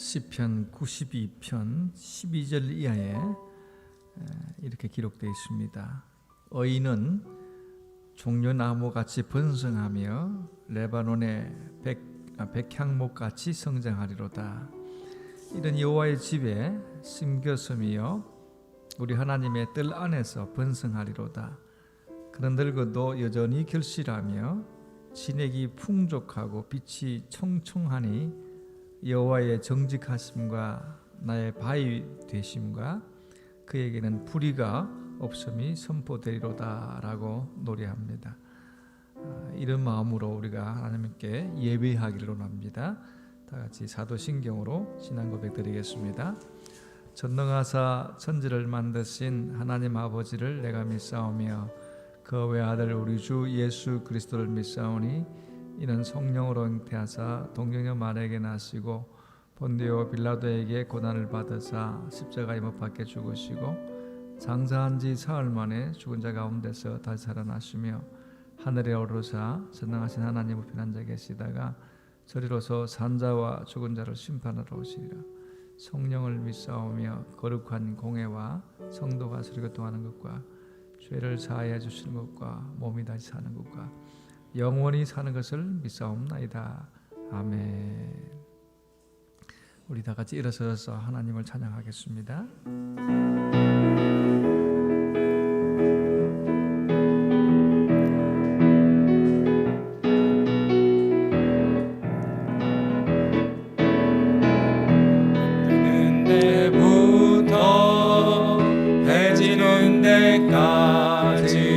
시편 92편 12절 이하에 이렇게 기록되어 있습니다. 의인은 종려나무같이 번성하며 레바논의 백향목같이 성장하리로다. 이런 여호와의 집에 심겼으며 우리 하나님의 뜰 안에서 번성하리로다. 그런 늙어도 여전히 결실하며 진액이 풍족하고 빛이 청청하니 여호와의 정직하심과 나의 바위 되심과 그에게는 불의가 없음이 선포되리로다 라고 노래합니다. 이런 마음으로 우리가 하나님께 예배하기를 원합니다. 다같이 사도신경으로 신앙 고백 드리겠습니다. 전능하사 천지를 만드신 하나님 아버지를 내가 믿사오며 그 외아들 우리 주 예수 그리스도를 믿사오니 이는 성령으로 잉태하사 동정녀 마리아에게 나시고 본디오 빌라도에게 고난을 받으사 십자가에 못 박혀 죽으시고 장사한 지 사흘 만에 죽은 자 가운데서 다시 살아나시며 하늘에 오르사 전능하신 하나님 우편 앉아 계시다가 저리로서 산자와 죽은 자를 심판하러 오시리라. 성령을 믿사오며 거룩한 공회와 성도가 설교통하는 것과 죄를 사하여 주시는 것과 몸이 다시 사는 것과 영원히 사는 것을 믿사옵나이다. 아멘. 우리 다 같이 일어서서 하나님을 찬양하겠습니다. 뜨는 데부터 해지는 데까지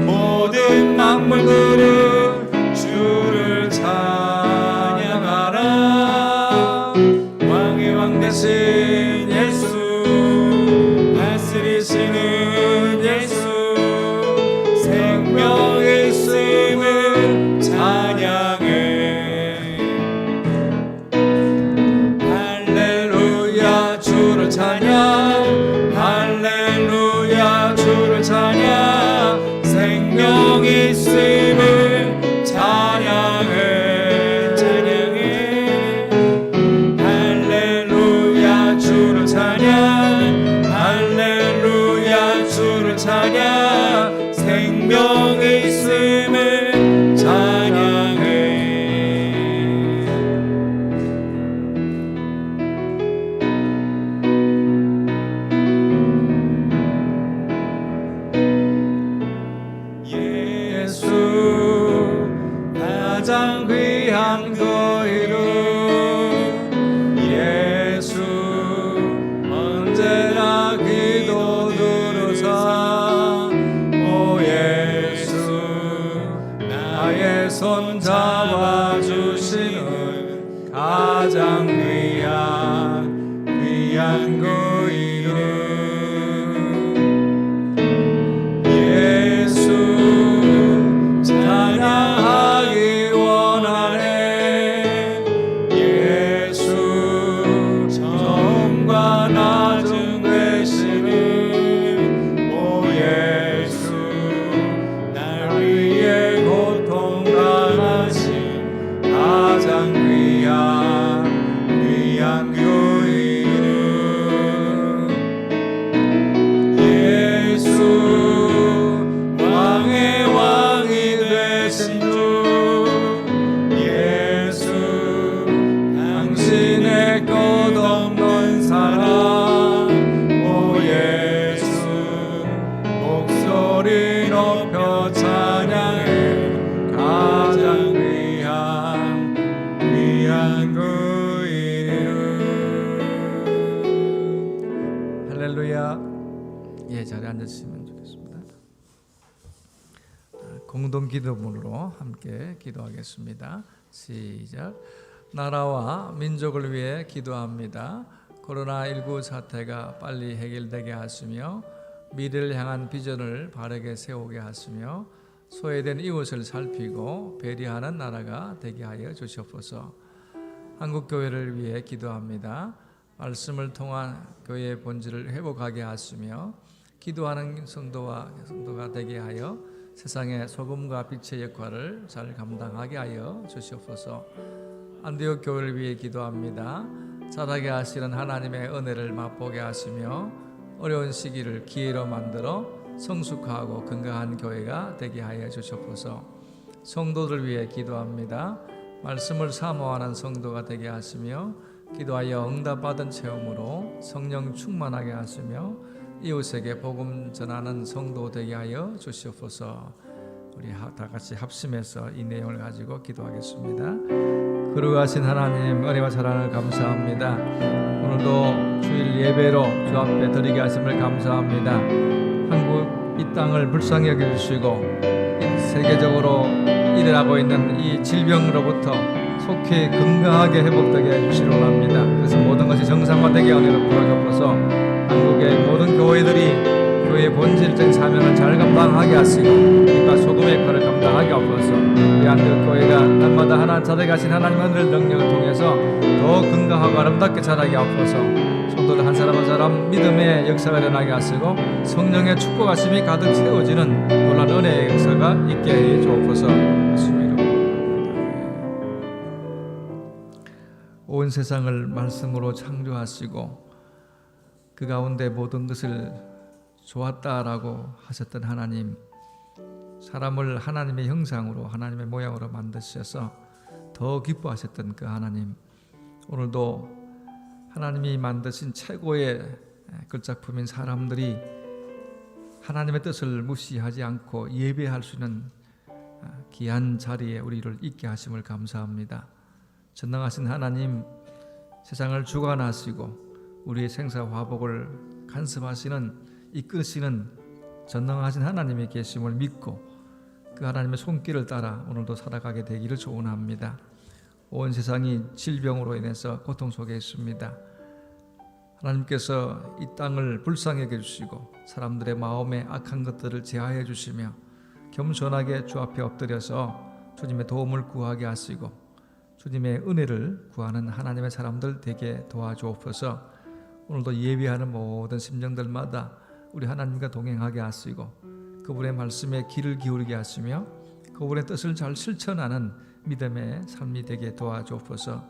모든 만물들은 주를 찬양하라. 왕의 왕 되신 예수 다스리시는 예수 생명 있음을 찬양해. 할렐루야 주를 찬양 할렐루야 주를 찬양 생명 있음을 찬양해 찬양해. 할렐루야 주를 찬양 할렐루야 주를 찬양 생명 있음을 찬양해. 가장 귀한 그 이름 예수 언제나 기도 들으사 오 예수 나의 손 잡아주시는 가장 귀한 그 이름 귀한 그 이름 할렐루야. 예, 자리에 앉으시면 좋겠습니다. 공동 기도문으로 함께 기도하겠습니다. 시작. 나라와 민족을 위해 기도합니다. 코로나19 사태가 빨리 해결되게 하시며 미래를 향한 비전을 바르게 세우게 하시며 소외된 이웃을 살피고 배려하는 나라가 되게 하여 주시옵소서. 한국교회를 위해 기도합니다. 말씀을 통한 교회의 본질을 회복하게 하시며 기도하는 성도가 되게 하여 세상의 소금과 빛의 역할을 잘 감당하게 하여 주시옵소서. 안디옥 교회를 위해 기도합니다. 자라게 하시는 하나님의 은혜를 맛보게 하시며 어려운 시기를 기회로 만들어 성숙하고 건강한 교회가 되게 하여 주시옵소서. 성도들 위해 기도합니다. 말씀을 사모하는 성도가 되게 하시며 기도하여 응답받은 체험으로 성령 충만하게 하시며 이웃에게 복음 전하는 성도 되게 하여 주시옵소서. 우리 다 같이 합심해서 이 내용을 가지고 기도하겠습니다. 거룩하신 하나님, 은혜와 사랑을 감사합니다. 오늘도 주일 예배로 주 앞에 드리게 하심을 감사합니다. 한국 이 땅을 불쌍히 여겨주시고 세계적으로 일어나고 있는 이 질병으로부터 속히 건강하게 회복되게 해주시기 원합니다. 그래서 모든 것이 정상화되게 은혜로 부어주옵소서. 한국의 모든 교회들이 교회의 본질적인 사명을 잘 감당하게 하시고 빛과 소금의 역할을 감당하게 하옵소서. 우리 안디옥 교회가 날마다 하나님 자라가신 하나님의 은혜를 능력을 통해서 더 건강하고 아름답게 자라게 하옵소서. 성도들 한 사람 한 사람 믿음의 역사가 일어나게 하시고 성령의 축복하심이 가득 채워지는 놀라운 은혜의 역사가 있게 해 주옵소서. 온 세상을 말씀으로 창조하시고 그 가운데 모든 것을 좋았다라고 하셨던 하나님, 사람을 하나님의 형상으로 하나님의 모양으로 만드셔서 더 기뻐하셨던 그 하나님, 오늘도 하나님이 만드신 최고의 걸작품인 사람들이 하나님의 뜻을 무시하지 않고 예배할 수 있는 귀한 자리에 우리를 있게 하심을 감사합니다. 전능하신 하나님, 세상을 주관하시고 우리의 생사 화복을 간섭하시는 이끄시는 전능하신 하나님이 계심을 믿고 그 하나님의 손길을 따라 오늘도 살아가게 되기를 소원합니다. 온 세상이 질병으로 인해서 고통 속에 있습니다. 하나님께서 이 땅을 불쌍히 여겨주시고 사람들의 마음에 악한 것들을 제하해 주시며 겸손하게 주 앞에 엎드려서 주님의 도움을 구하게 하시고 주님의 은혜를 구하는 하나님의 사람들 되게 도와주옵소서. 오늘도 예배하는 모든 심령들마다 우리 하나님과 동행하게 하시고 그분의 말씀에 귀를 기울이게 하시며 그분의 뜻을 잘 실천하는 믿음의 삶이 되게 도와주옵소서.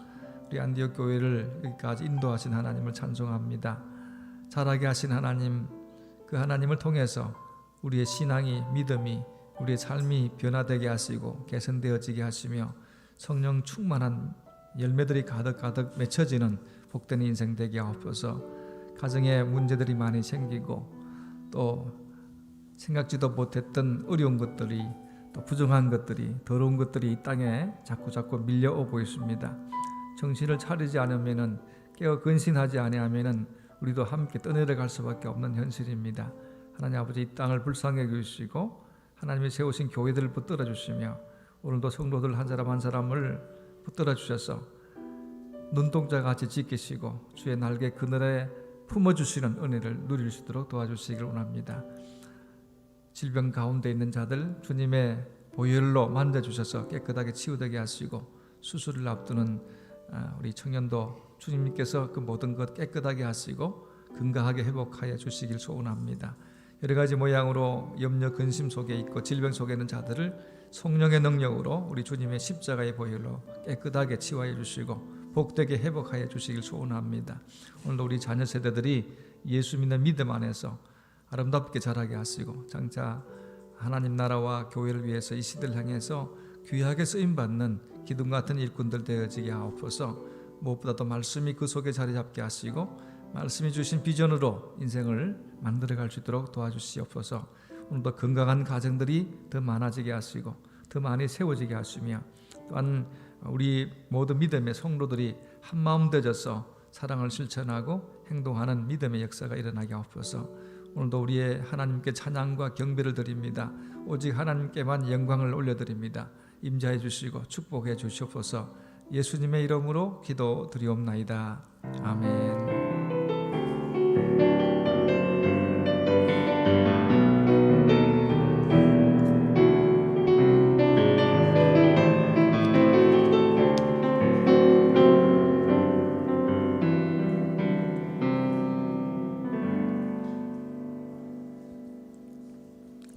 우리 안디옥 교회를 여기까지 인도하신 하나님을 찬송합니다. 자라게 하신 하나님, 그 하나님을 통해서 우리의 신앙이, 믿음이, 우리의 삶이 변화되게 하시고 개선되어지게 하시며 성령 충만한 열매들이 가득가득 맺혀지는 복된 인생 되게 하옵소서. 가정에 문제들이 많이 생기고 또 생각지도 못했던 어려운 것들이, 또 부정한 것들이, 더러운 것들이 이 땅에 자꾸 밀려오고 있습니다. 정신을 차리지 않으면은, 깨어 근신하지 아니하면은 우리도 함께 떠내려갈 수밖에 없는 현실입니다. 하나님 아버지, 이 땅을 불쌍히 여기시고 하나님이 세우신 교회들을 붙들어 주시며 오늘도 성도들 한 사람 한 사람을 붙들어 주셔서 눈동자같이 지키시고 주의 날개 그늘에 품어주시는 은혜를 누릴 수 있도록 도와주시길 원합니다. 질병 가운데 있는 자들 주님의 보혈로 만져주셔서 깨끗하게 치유되게 하시고 수술을 앞두는 우리 청년도 주님께서 그 모든 것 깨끗하게 하시고 건강하게 회복하여 주시길 소원합니다. 여러 가지 모양으로 염려 근심 속에 있고 질병 속에 있는 자들을 성령의 능력으로 우리 주님의 십자가의 보혈로 깨끗하게 치유하여 주시고 복되게 회복하여 주시길 소원합니다. 오늘도 우리 자녀 세대들이 예수 믿는 믿음 안에서 아름답게 자라게 하시고 장차 하나님 나라와 교회를 위해서 이 시대를 향해서 귀하게 쓰임받는 기둥 같은 일꾼들 되어지게 하옵소서. 무엇보다도 말씀이 그 속에 자리 잡게 하시고 말씀이 주신 비전으로 인생을 만들어갈 수 있도록 도와주시옵소서. 오늘도 건강한 가정들이 더 많아지게 하시고 더 많이 세워지게 하시며 또한 우리 모든 믿음의 성도들이 한마음 되어서 사랑을 실천하고 행동하는 믿음의 역사가 일어나게 하옵소서. 오늘도 우리의 하나님께 찬양과 경배를 드립니다. 오직 하나님께만 영광을 올려드립니다. 임재해 주시고 축복해 주시옵소서. 예수님의 이름으로 기도드리옵나이다. 아멘.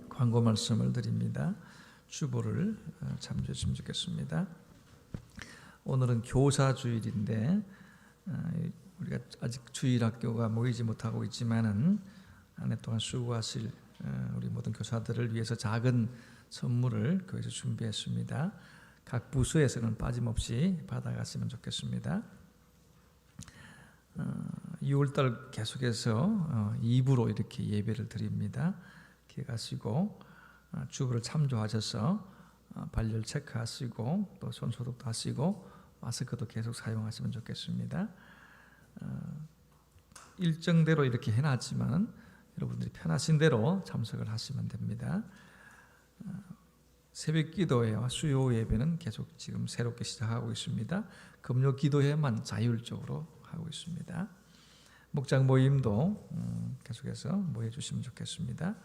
광고 말씀을 드립니다. 주보를 참조해 주시면 좋겠습니다. 오늘은 교사 주일인데 우리가 아직 주일학교가 모이지 못하고 있지만은 한 해 동안 수고하실 우리 모든 교사들을 위해서 작은 선물을 교회에서 준비했습니다. 각 부서에서는 빠짐없이 받아갔으면 좋겠습니다. 6월달 계속해서 2부로 이렇게 예배를 드립니다. 기억하시고 주보를 참조하셔서 발열 체크하시고 또 손소독도 하시고 마스크도 계속 사용하시면 좋겠습니다. 일정대로 이렇게 해놨지만 여러분들이 편하신 대로 참석을 하시면 됩니다. 새벽 기도회와 수요 예배는 계속 지금 새롭게 시작하고 있습니다. 금요 기도회만 자율적으로 하고 있습니다. 목장 모임도 계속해서 모여주시면 좋겠습니다.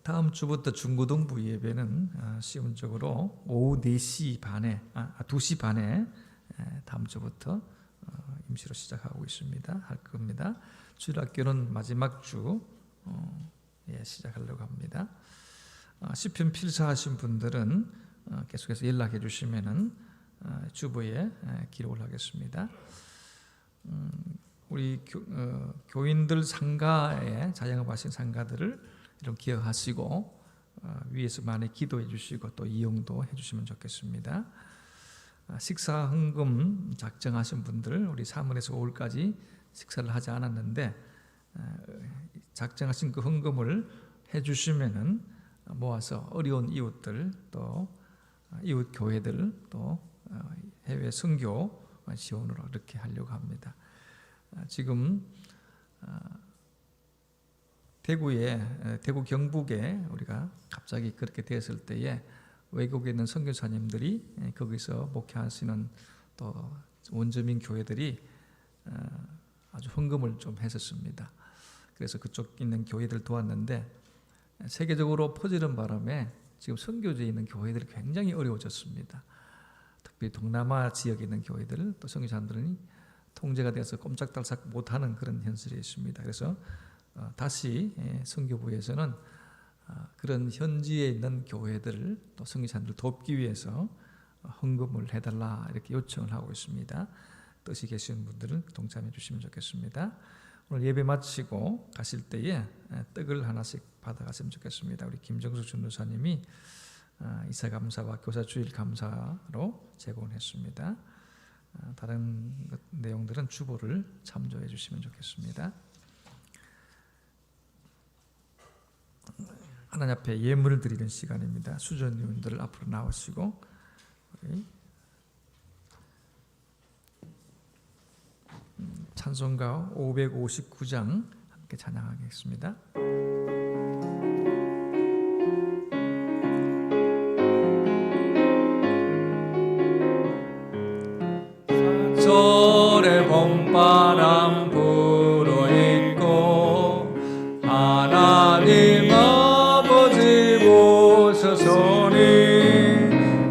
다음 주부터 중고등부 예배는 시온적으로 오후 2시 반에 다음 주부터 임시로 시작하고 있습니다. 할 겁니다. 주일학교는 마지막 주 시작하려고 합니다. 시편 필사하신 분들은 계속해서 연락해 주시면은 주보에 기록을 하겠습니다. 우리 교인들 상가에 자영업하신 상가들을 이런 기억하시고 위에서 많이 기도해 주시고 또 이용도 해 주시면 좋겠습니다. 식사 헌금 작정하신 분들 우리 3월에서 5월까지 식사를 하지 않았는데 작정하신 그 헌금을 해 주시면은 모아서 어려운 이웃들 또 이웃 교회들 또 해외 선교 지원으로 이렇게 하려고 합니다. 지금 대구 경북에 우리가 갑자기 그렇게 되었을 때에 외국에 있는 선교사님들이 거기서 목회하시는 또 원주민 교회들이 아주 헌금을 좀 했었습니다. 그래서 그쪽 있는 교회들 도왔는데 세계적으로 퍼지는 바람에 지금 선교지에 있는 교회들이 굉장히 어려워졌습니다. 특히 동남아 지역에 있는 교회들 또 선교사님들이 통제가 돼서 꼼짝달싹 못하는 그런 현실이 있습니다. 그래서 다시 선교부에서는 그런 현지에 있는 교회들을 또 선교사님들 돕기 위해서 헌금을 해달라 이렇게 요청을 하고 있습니다. 뜻이 계시는 분들은 동참해 주시면 좋겠습니다. 오늘 예배 마치고 가실 때에 떡을 하나씩 받아갔으면 좋겠습니다. 우리 김정수 전도사님이 이사감사와 교사주일 감사로 제공했습니다. 다른 내용들은 주보를 참조해 주시면 좋겠습니다. 하나님 앞에 예물을 드리는 시간입니다. 수전위원들 앞으로 나오시고 찬송가 559장 함께 찬양하겠습니다. 절의 봄바람 불어있고 하나님 아버지 보셔서니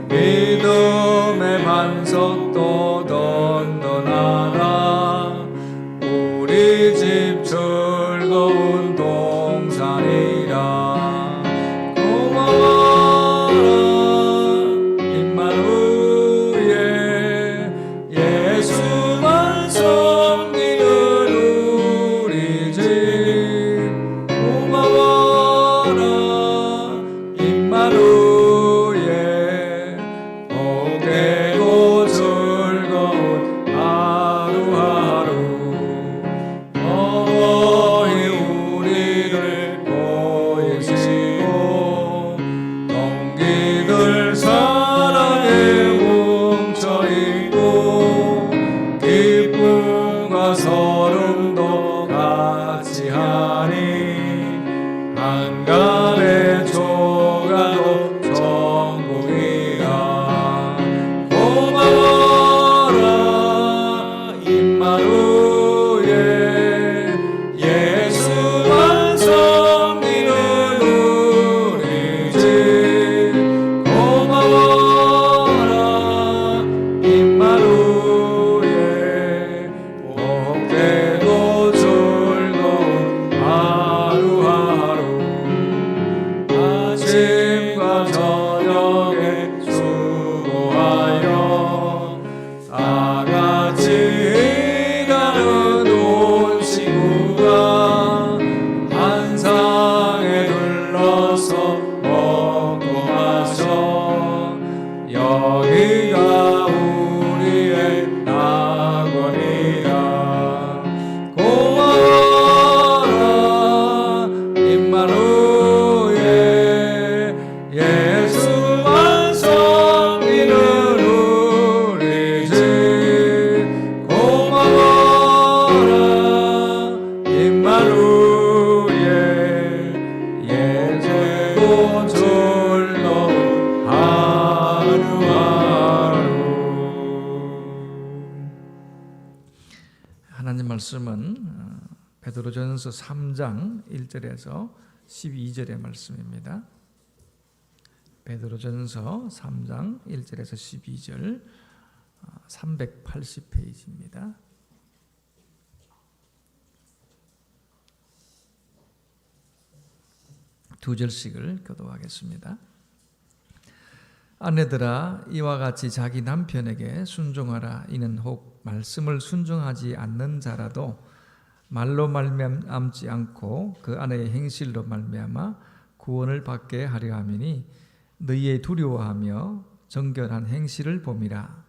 믿음의 반석도 던던하라 우리 집 즐거운 동산이라 고마워라 임마누엘 예수만 섬기는 우리 집 고마워라 임마누엘 복되고 즐거운 하루하루 하나님 말씀은 베드로전서 3장 1절에서 12절의 말씀입니다. 베드로전서 3장 1절에서 12절 380페이지입니다. 두 절씩을 교독하겠습니다. 아내들아 이와 같이 자기 남편에게 순종하라. 이는 혹 말씀을 순종하지 않는 자라도 말로 말미암지 않고 그 아내의 행실로 말미암아 구원을 받게 하려 함이니 너희의 두려워하며 정결한 행실을 봄이라.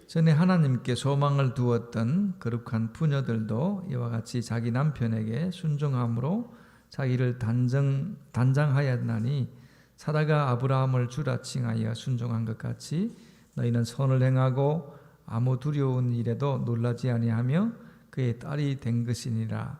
전에 하나님께 소망을 두었던 거룩한 부녀들도 이와 같이 자기 남편에게 순종함으로 자기를 단장하였나니 사라가 아브라함을 주라 칭하여 순종한 것 같이 너희는 선을 행하고 아무 두려운 일에도 놀라지 아니하며 그의 딸이 된 것이니라.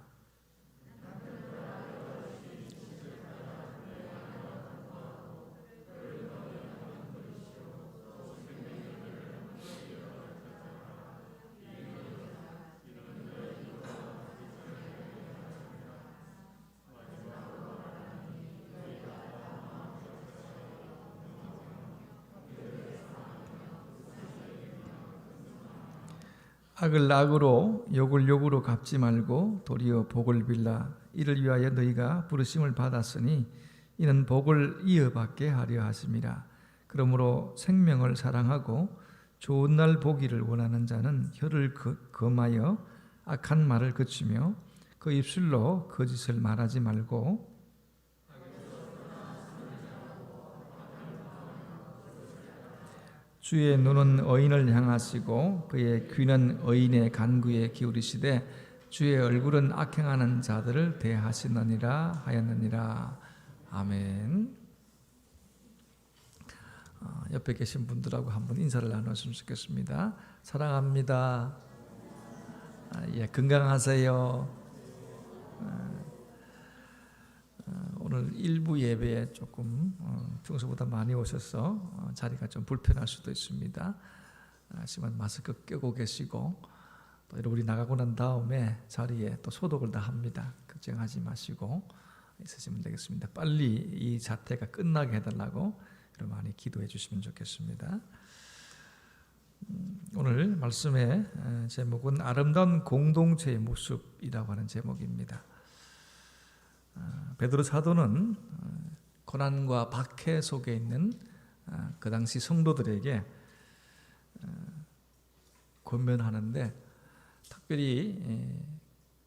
악을 악으로 욕을 욕으로 갚지 말고 도리어 복을 빌라. 이를 위하여 너희가 부르심을 받았으니 이는 복을 이어받게 하려 하심이라. 그러므로 생명을 사랑하고 좋은 날 보기를 원하는 자는 혀를 금하여 악한 말을 그치며 그 입술로 거짓을 말하지 말고 주의 눈은 의인을 향하시고 그의 귀는 의인의 간구에 기울이시되 주의 얼굴은 악행하는 자들을 대하시느니라 하였느니라. 아멘. 옆에 계신 분들하고 한번 인사를 나눴으면 좋겠습니다. 사랑합니다. 예, 건강하세요. 오늘 일부 예배에 조금 평소보다 많이 오셔서 자리가 좀 불편할 수도 있습니다. 하지만 마스크 껴고 계시고 또 우리 나가고 난 다음에 자리에 또 소독을 다 합니다. 걱정하지 마시고 있으시면 되겠습니다. 빨리 이 자태가 끝나게 해달라고 많이 기도해 주시면 좋겠습니다. 오늘 말씀의 제목은 아름다운 공동체의 모습이라고 하는 제목입니다. 베드로 사도는 고난과 박해 속에 있는 그 당시 성도들에게 권면하는데 특별히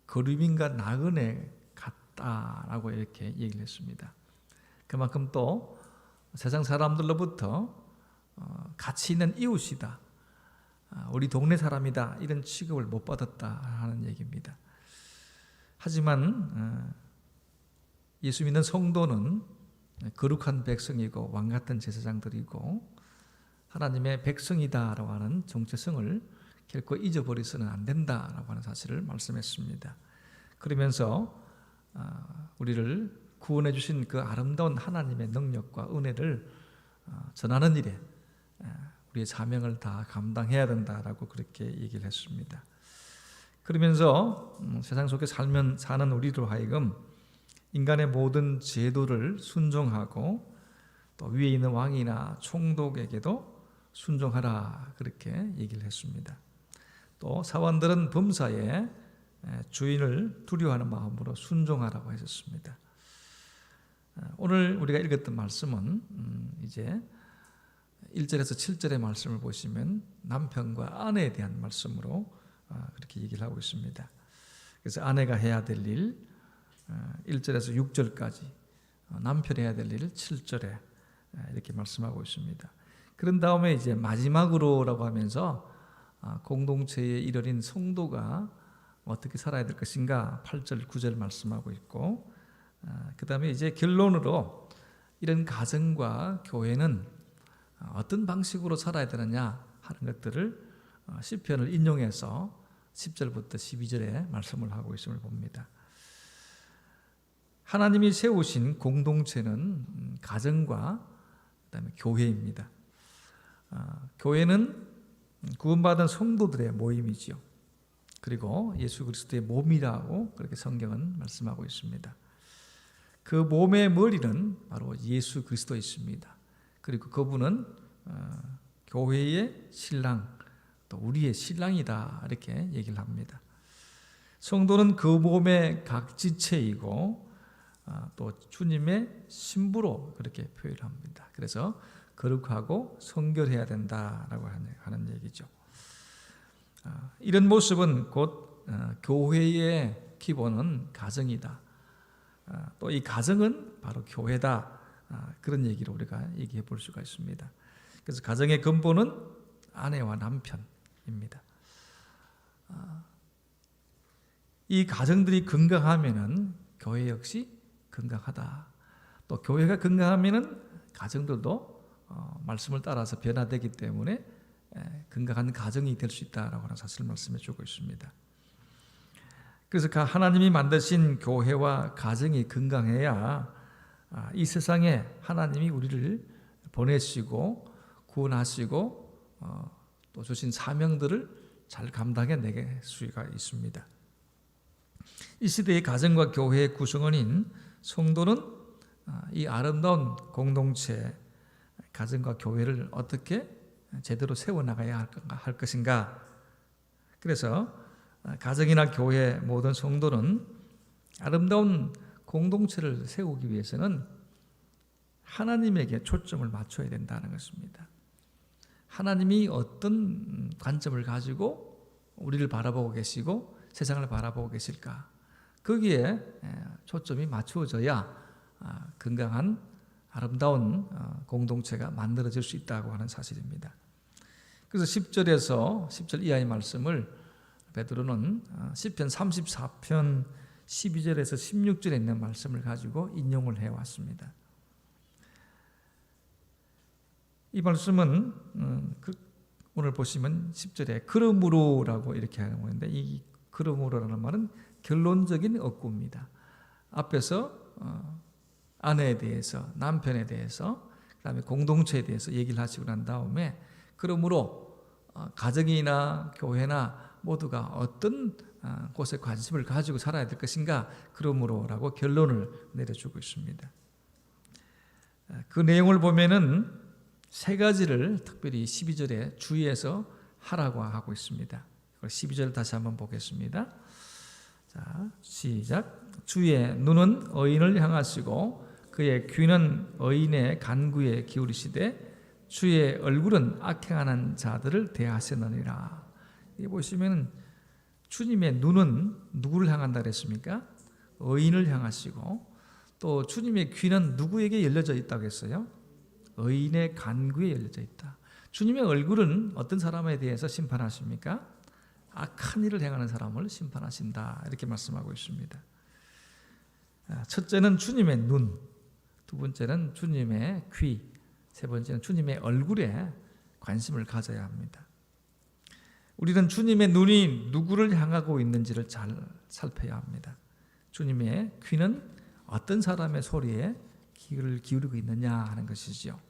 거류민과 나그네 같다라고 이렇게 얘기를 했습니다. 그만큼 또 세상 사람들로부터 가치 있는 이웃이다, 우리 동네 사람이다 이런 취급을 못 받았다 하는 얘기입니다. 하지만 예수 믿는 성도는 거룩한 백성이고 왕같은 제사장들이고 하나님의 백성이다라고 하는 정체성을 결코 잊어버려서는 안 된다라고 하는 사실을 말씀했습니다. 그러면서 우리를 구원해 주신 그 아름다운 하나님의 능력과 은혜를 전하는 일에 우리의 사명을 다 감당해야 된다라고 그렇게 얘기를 했습니다. 그러면서 세상 속에 사는 우리로 하여금 인간의 모든 제도를 순종하고 또 위에 있는 왕이나 총독에게도 순종하라 그렇게 얘기를 했습니다. 또 사원들은 범사에 주인을 두려워하는 마음으로 순종하라고 하셨습니다. 오늘 우리가 읽었던 말씀은 이제 1절에서 7절의 말씀을 보시면 남편과 아내에 대한 말씀으로 그렇게 얘기를 하고 있습니다. 그래서 아내가 해야 될 일 1절에서 6절까지, 남편이 해야 될 일 7절에 이렇게 말씀하고 있습니다. 그런 다음에 이제 마지막으로라고 하면서 공동체의 일원인 성도가 어떻게 살아야 될 것인가 8절, 9절 말씀하고 있고, 그 다음에 이제 결론으로 이런 가정과 교회는 어떤 방식으로 살아야 되느냐 하는 것들을 시편을 인용해서 10절부터 12절에 말씀을 하고 있음을 봅니다. 하나님이 세우신 공동체는 가정과 그다음에 교회입니다. 교회는 구원받은 성도들의 모임이지요. 그리고 예수 그리스도의 몸이라고 그렇게 성경은 말씀하고 있습니다. 그 몸의 머리는 바로 예수 그리스도이십니다. 그리고 그분은 교회의 신랑, 또 우리의 신랑이다 이렇게 얘기를 합니다. 성도는 그 몸의 각 지체이고 또 주님의 신부로 그렇게 표현합니다. 그래서 거룩하고 성결해야 된다라고 하는 얘기죠. 이런 모습은 곧 교회의 기본은 가정이다. 또 이 가정은 바로 교회다. 그런 얘기를 우리가 얘기해 볼 수가 있습니다. 그래서 가정의 근본은 아내와 남편입니다. 이 가정들이 건강하면은 교회 역시 건강하다. 또 교회가 건강하면은 가정들도 말씀을 따라서 변화되기 때문에 건강한 가정이 될 수 있다라고 하는 사실을 말씀해 주고 있습니다. 그래서 하나님이 만드신 교회와 가정이 건강해야 이 세상에 하나님이 우리를 보내시고 구원하시고 또 주신 사명들을 잘 감당해 내게 수가 있습니다. 이 시대의 가정과 교회의 구성원인 성도는 이 아름다운 공동체 가정과 교회를 어떻게 제대로 세워나가야 할 것인가. 그래서 가정이나 교회 모든 성도는 아름다운 공동체를 세우기 위해서는 하나님에게 초점을 맞춰야 된다는 것입니다. 하나님이 어떤 관점을 가지고 우리를 바라보고 계시고 세상을 바라보고 계실까? 거기에 초점이 맞추어져야 건강한 아름다운 공동체가 만들어질 수 있다고 하는 사실입니다. 그래서 10절에서 10절 이하의 말씀을 베드로는 시편 34편 12절에서 16절에 있는 말씀을 가지고 인용을 해왔습니다. 이 말씀은 오늘 보시면 10절에 그러므로라고 이렇게 하는 건데 이 그러므로라는 말은 결론적인 어구입니다. 앞에서 아내에 대해서 남편에 대해서 그다음에 공동체에 대해서 얘기를 하시고 난 다음에 그러므로 가정이나 교회나 모두가 어떤 곳에 관심을 가지고 살아야 될 것인가 그러므로라고 결론을 내려주고 있습니다. 그 내용을 보면은 세 가지를 특별히 12절에 주의해서 하라고 하고 있습니다. 12절 다시 한번 보겠습니다. 자, 시작. 주의 눈은 의인을 향하시고 그의 귀는 의인의 간구에 기울이시되 주의 얼굴은 악행하는 자들을 대하시느니라. 이 보시면 주님의 눈은 누구를 향한다 그랬습니까? 의인을 향하시고 또 주님의 귀는 누구에게 열려져 있다고 했어요? 의인의 간구에 열려져 있다. 주님의 얼굴은 어떤 사람에 대해서 심판하십니까? 악한 일을 행하는 사람을 심판하신다. 이렇게 말씀하고 있습니다. 첫째는 주님의 눈, 두 번째는 주님의 귀, 세 번째는 주님의 얼굴에 관심을 가져야 합니다. 우리는 주님의 눈이 누구를 향하고 있는지를 잘 살펴야 합니다. 주님의 귀는 어떤 사람의 소리에 귀를 기울이고 있느냐 하는 것이죠.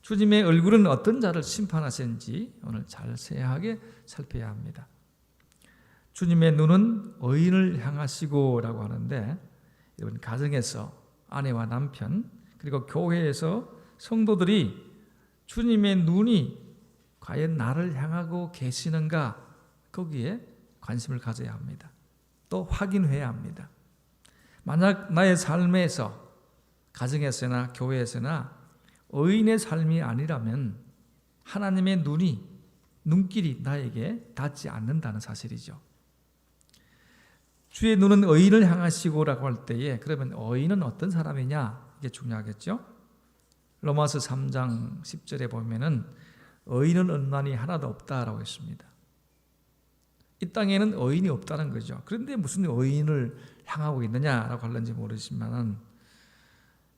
주님의 얼굴은 어떤 자를 심판하시는지 오늘 잘 세하게 살펴야 합니다. 주님의 눈은 의인을 향하시고라고 하는데 여러분 가정에서 아내와 남편 그리고 교회에서 성도들이 주님의 눈이 과연 나를 향하고 계시는가 거기에 관심을 가져야 합니다. 또 확인해야 합니다. 만약 나의 삶에서 가정에서나 교회에서나 의인의 삶이 아니라면 하나님의 눈길이 나에게 닿지 않는다는 사실이죠. 주의 눈은 의인을 향하시고라고 할 때에 그러면 의인은 어떤 사람이냐 이게 중요하겠죠. 로마서 3장 10절에 보면은 의인은 없나니 하나도 없다라고 했습니다. 이 땅에는 의인이 없다는 거죠. 그런데 무슨 의인을 향하고 있느냐라고 하는지 모르지만은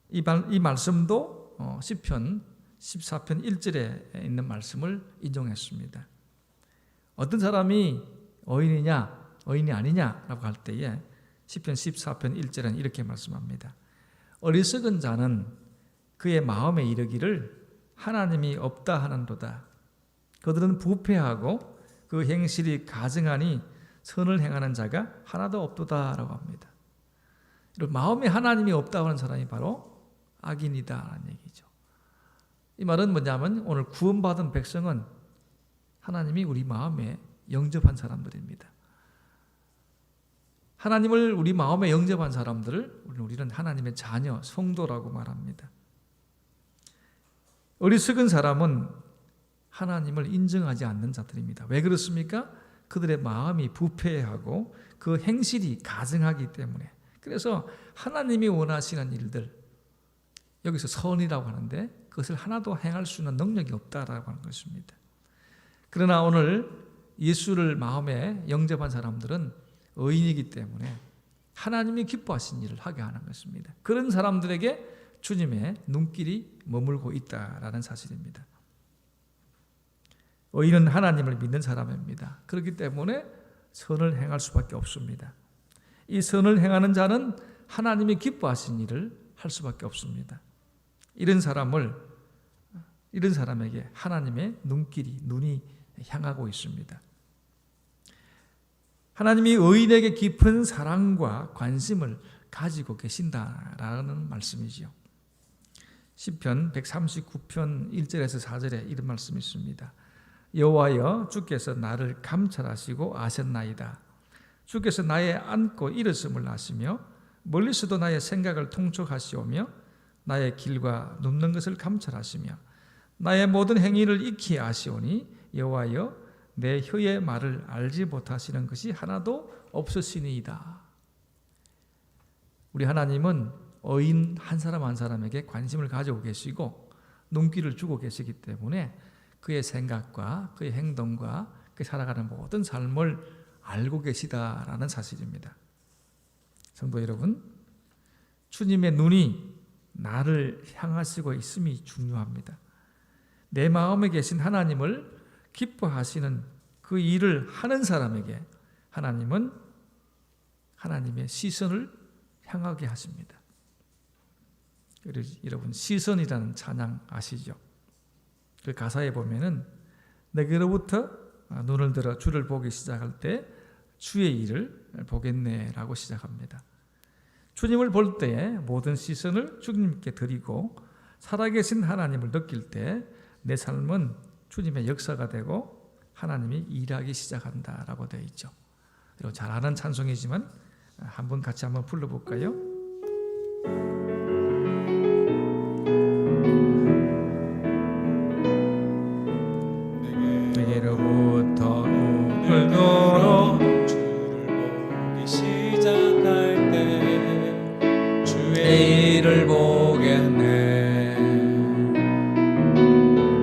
이 말씀도 시편 14편 1절에 있는 말씀을 인용했습니다. 어떤 사람이 의인이냐 의인이 아니냐라고 할 때에 시편 14편 1절은 이렇게 말씀합니다. 어리석은 자는 그의 마음에 이르기를 하나님이 없다 하는도다. 그들은 부패하고 그 행실이 가증하니 선을 행하는 자가 하나도 없도다라고 합니다. 마음에 하나님이 없다고 하는 사람이 바로 악인이다라는 얘기죠. 이 말은 뭐냐면 오늘 구원받은 백성은 하나님이 우리 마음에 영접한 사람들입니다. 하나님을 우리 마음에 영접한 사람들을 우리는 하나님의 자녀, 성도라고 말합니다. 어리석은 사람은 하나님을 인정하지 않는 자들입니다. 왜 그렇습니까? 그들의 마음이 부패하고 그 행실이 가증하기 때문에. 그래서 하나님이 원하시는 일들, 여기서 선이라고 하는데 그것을 하나도 행할 수 있는 능력이 없다라고 하는 것입니다. 그러나 오늘 예수를 마음에 영접한 사람들은 의인이기 때문에 하나님이 기뻐하신 일을 하게 하는 것입니다. 그런 사람들에게 주님의 눈길이 머물고 있다라는 사실입니다. 의인은 하나님을 믿는 사람입니다. 그렇기 때문에 선을 행할 수밖에 없습니다. 이 선을 행하는 자는 하나님이 기뻐하신 일을 할 수밖에 없습니다. 이런 사람에게 하나님의 눈이 향하고 있습니다. 하나님이 의인에게 깊은 사랑과 관심을 가지고 계신다라는 말씀이지요. 시편 139편 1절에서 4절에 이런 말씀이 있습니다. 여호와여 주께서 나를 감찰하시고 아셨나이다. 주께서 나의 앉고 일었음을 아시며 멀리서도 나의 생각을 통촉하시오며 나의 길과 눕는 것을 감찰하시며 나의 모든 행위를 익히 아시오니 여호와여 내 혀의 말을 알지 못하시는 것이 하나도 없으시니이다. 우리 하나님은 의인 한 사람 한 사람에게 관심을 가지고 계시고 눈길을 주고 계시기 때문에 그의 생각과 그의 행동과 그 살아가는 모든 삶을 알고 계시다라는 사실입니다. 성도 여러분, 주님의 눈이 나를 향하시고 있음이 중요합니다. 내 마음에 계신 하나님을 기뻐하시는 그 일을 하는 사람에게 하나님은 하나님의 시선을 향하게 하십니다. 여러분, 시선이라는 찬양 아시죠? 그 가사에 보면은 내게로부터 눈을 들어 주를 보기 시작할 때 주의 일을 보겠네라고 시작합니다. 주님을 볼 때 모든 시선을 주님께 드리고 살아계신 하나님을 느낄 때 내 삶은 주님의 역사가 되고 하나님이 일하기 시작한다라고 되어 있죠. 여러분 잘 아는 찬송이지만 한번 같이 한번 불러볼까요? 내게로부터 눈을 들어 주를 보기 시작할 때 주의 일을 보겠네.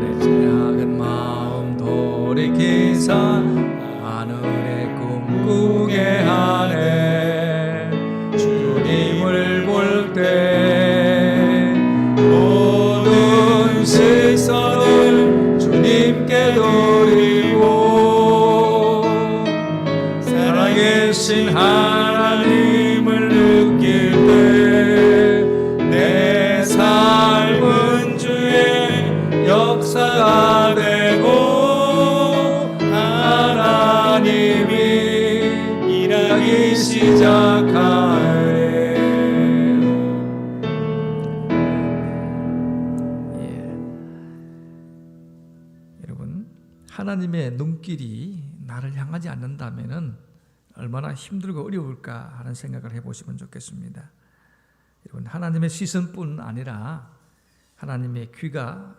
내 죄악은 마음 돌이키사 하늘의 꿈 꾸게 하네. 주님을 볼 때 모든 시선을 주님께 돌리고 살아계신 하나님을 느낄 때 내 삶은 주의 역사가 되고 하나님이 일하기 시작하네. 여러분, 하나님의 눈길이 나를 향하지 않는다면은 얼마나 힘들고 어려울까 하는 생각을 해보시면 좋겠습니다. 여러분, 하나님의 시선뿐 아니라 하나님의 귀가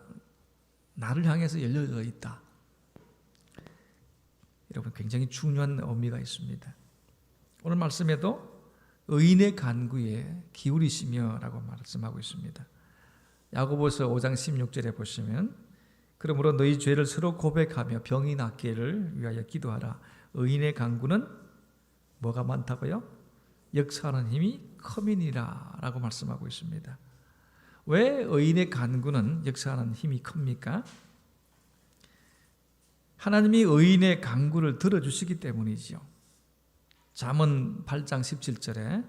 나를 향해서 열려져 있다. 여러분, 굉장히 중요한 의미가 있습니다. 오늘 말씀에도 의인의 간구에 기울이시며라고 말씀하고 있습니다. 야고보서 5장 16절에 보시면 그러므로 너희 죄를 서로 고백하며 병이 낫기를 위하여 기도하라. 의인의 간구는 뭐가 많다고요? 역사하는 힘이 큼이니라 라고 말씀하고 있습니다. 왜 의인의 간구는 역사하는 힘이 큽니까? 하나님이 의인의 간구를 들어주시기 때문이지요. 잠언 8장 17절에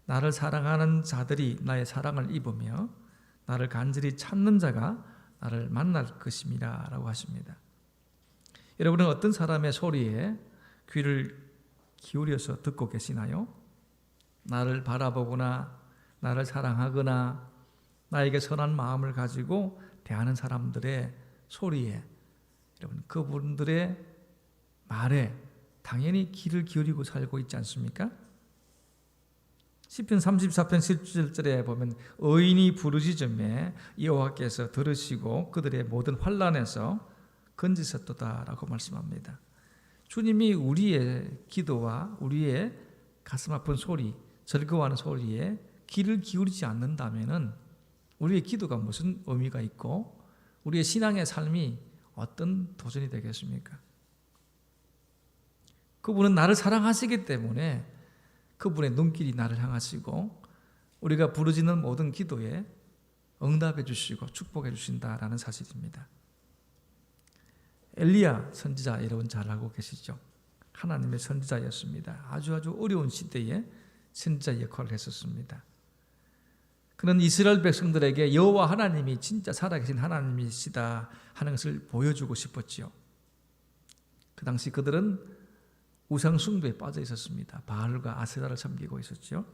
나를 사랑하는 자들이 나의 사랑을 입으며 나를 간절히 찾는 자가 나를 만날 것임이라 라고 하십니다. 여러분은 어떤 사람의 소리에 귀를 기울여서 듣고 계시나요? 나를 바라보거나 나를 사랑하거나 나에게 선한 마음을 가지고 대하는 사람들의 소리에, 여러분 그분들의 말에 당연히 귀를 기울이고 살고 있지 않습니까? 시편 34편 17절에 보면 의인이 부르짖음에 여호와께서 들으시고 그들의 모든 환난에서 건지셨도다라고 말씀합니다. 주님이 우리의 기도와 우리의 가슴 아픈 소리, 즐거워하는 소리에 귀를 기울이지 않는다면은 우리의 기도가 무슨 의미가 있고 우리의 신앙의 삶이 어떤 도전이 되겠습니까? 그분은 나를 사랑하시기 때문에 그분의 눈길이 나를 향하시고 우리가 부르짖는 모든 기도에 응답해 주시고 축복해 주신다라는 사실입니다. 엘리야 선지자 여러분 잘 알고 계시죠? 하나님의 선지자였습니다. 아주 어려운 시대에 선지자 역할을 했었습니다. 그는 이스라엘 백성들에게 여호와 하나님이 진짜 살아계신 하나님이시다 하는 것을 보여주고 싶었지요. 그 당시 그들은 우상 숭배에 빠져 있었습니다. 바알과 아세라를 섬기고 있었죠.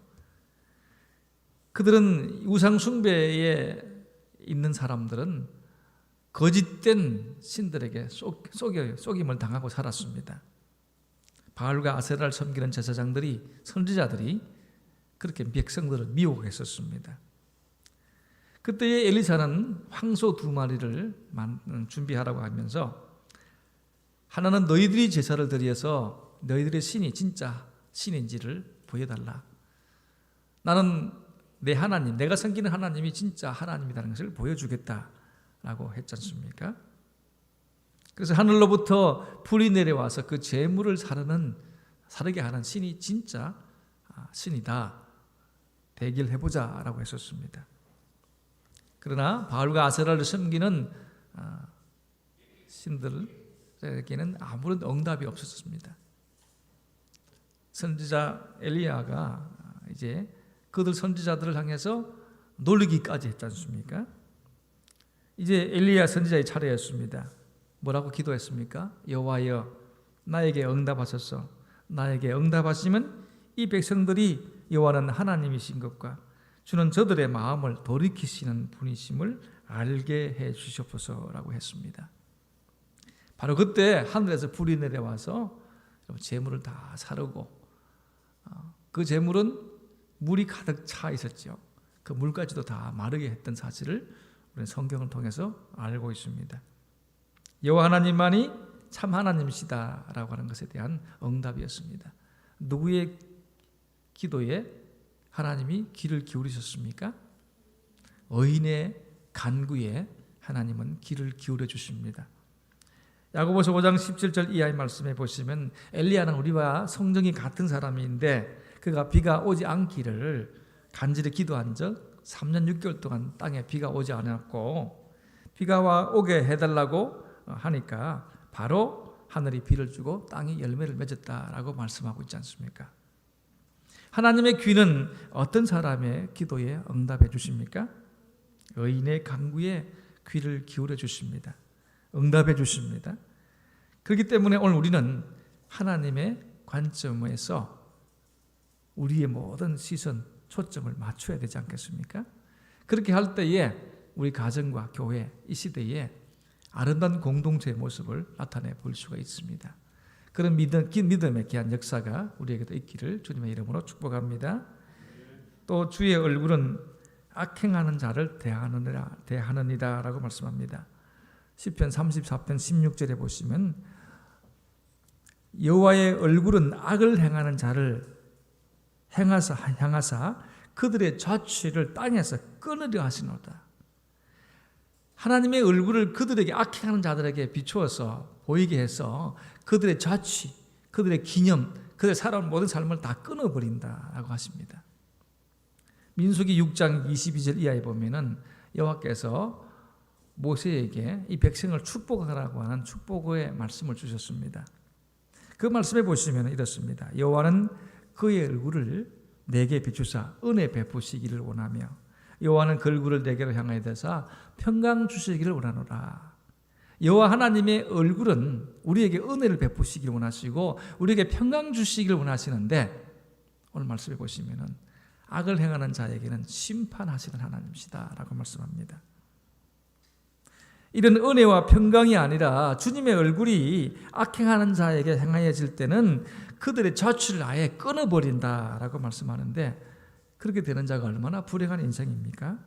그들은 우상 숭배에 있는 사람들은 거짓된 신들에게 속임을 당하고 살았습니다. 바알과 아세라를 섬기는 제사장들이, 선지자들이 그렇게 백성들을 미혹했었습니다. 그때의 엘리사는 황소 2마리를 준비하라고 하면서 하나는 너희들이 제사를 드려서 너희들의 신이 진짜 신인지를 보여달라. 나는 내 하나님, 내가 섬기는 하나님이 진짜 하나님이라는 것을 보여주겠다라고 했지 않습니까? 그래서 하늘로부터 불이 내려와서 그 재물을 사르게 하는 신이 진짜 신이다. 대결해보자라고 했었습니다. 그러나 바알과 아세라를 섬기는 신들에게는 아무런 응답이 없었습니다. 선지자 엘리야가 이제 그들 선지자들을 향해서 놀리기까지 했지 않습니까? 이제 엘리야 선지자의 차례였습니다. 뭐라고 기도했습니까? 여호와여 나에게 응답하소서. 나에게 응답하시면 이 백성들이 여호와는 하나님이신 것과 주는 저들의 마음을 돌이키시는 분이심을 알게 해 주시옵소서라고 했습니다. 바로 그때 하늘에서 불이 내려와서 재물을 다 사르고 그 재물은 물이 가득 차 있었죠. 그 물까지도 다 마르게 했던 사실을 우리는 성경을 통해서 알고 있습니다. 여호와 하나님만이 참 하나님이시다라고 하는 것에 대한 응답이었습니다. 누구의 기도에 하나님이 귀를 기울이셨습니까? 의인의 간구에 하나님은 귀를 기울여 주십니다. 야고보서 5장 17절 이하의 말씀에 보시면 엘리야는 우리와 성정이 같은 사람인데 그가 비가 오지 않기를 간절히 기도한 적 3년 6개월 동안 땅에 비가 오지 않았고 비가 오게 해달라고 하니까 바로 하늘이 비를 주고 땅이 열매를 맺었다라고 말씀하고 있지 않습니까? 하나님의 귀는 어떤 사람의 기도에 응답해 주십니까? 의인의 간구에 귀를 기울여 주십니다. 응답해 주십니다. 그렇기 때문에 오늘 우리는 하나님의 관점에서 우리의 모든 시선, 초점을 맞춰야 되지 않겠습니까? 그렇게 할 때에 우리 가정과 교회, 이 시대에 아름다운 공동체의 모습을 나타내 볼 수가 있습니다. 그런 믿음의 귀한 역사가 우리에게도 있기를 주님의 이름으로 축복합니다. 또 주의 얼굴은 악행하는 자를 대하느니라 라고 말씀합니다. 시편 34편 16절에 보시면 여호와의 얼굴은 악을 행하는 자를 향하사 그들의 좌취를 땅에서 끊으려 하시노다. 하나님의 얼굴을 그들에게 악행하는 자들에게 비추어서 보이게 해서 그들의 좌취, 그들의 기념, 그들의 살아온 모든 삶을 다 끊어버린다라고 하십니다. 민수기 6장 22절 이하에 보면은 여호와께서 모세에게 이 백성을 축복하라고 하는 축복의 말씀을 주셨습니다. 그 말씀에 보시면 이렇습니다. 여호와는 그의 얼굴을 내게 비추사 은혜 베푸시기를 원하며 여호와는 그 얼굴을 내게로 향하여 대사 평강 주시기를 원하노라. 여호와 하나님의 얼굴은 우리에게 은혜를 베푸시기를 원하시고 우리에게 평강 주시기를 원하시는데 오늘 말씀해 보시면은 악을 행하는 자에게는 심판하시는 하나님이시다 라고 말씀합니다. 이런 은혜와 평강이 아니라 주님의 얼굴이 악행하는 자에게 향하여질 때는 그들의 자취를 아예 끊어버린다라고 말씀하는데 그렇게 되는 자가 얼마나 불행한 인생입니까?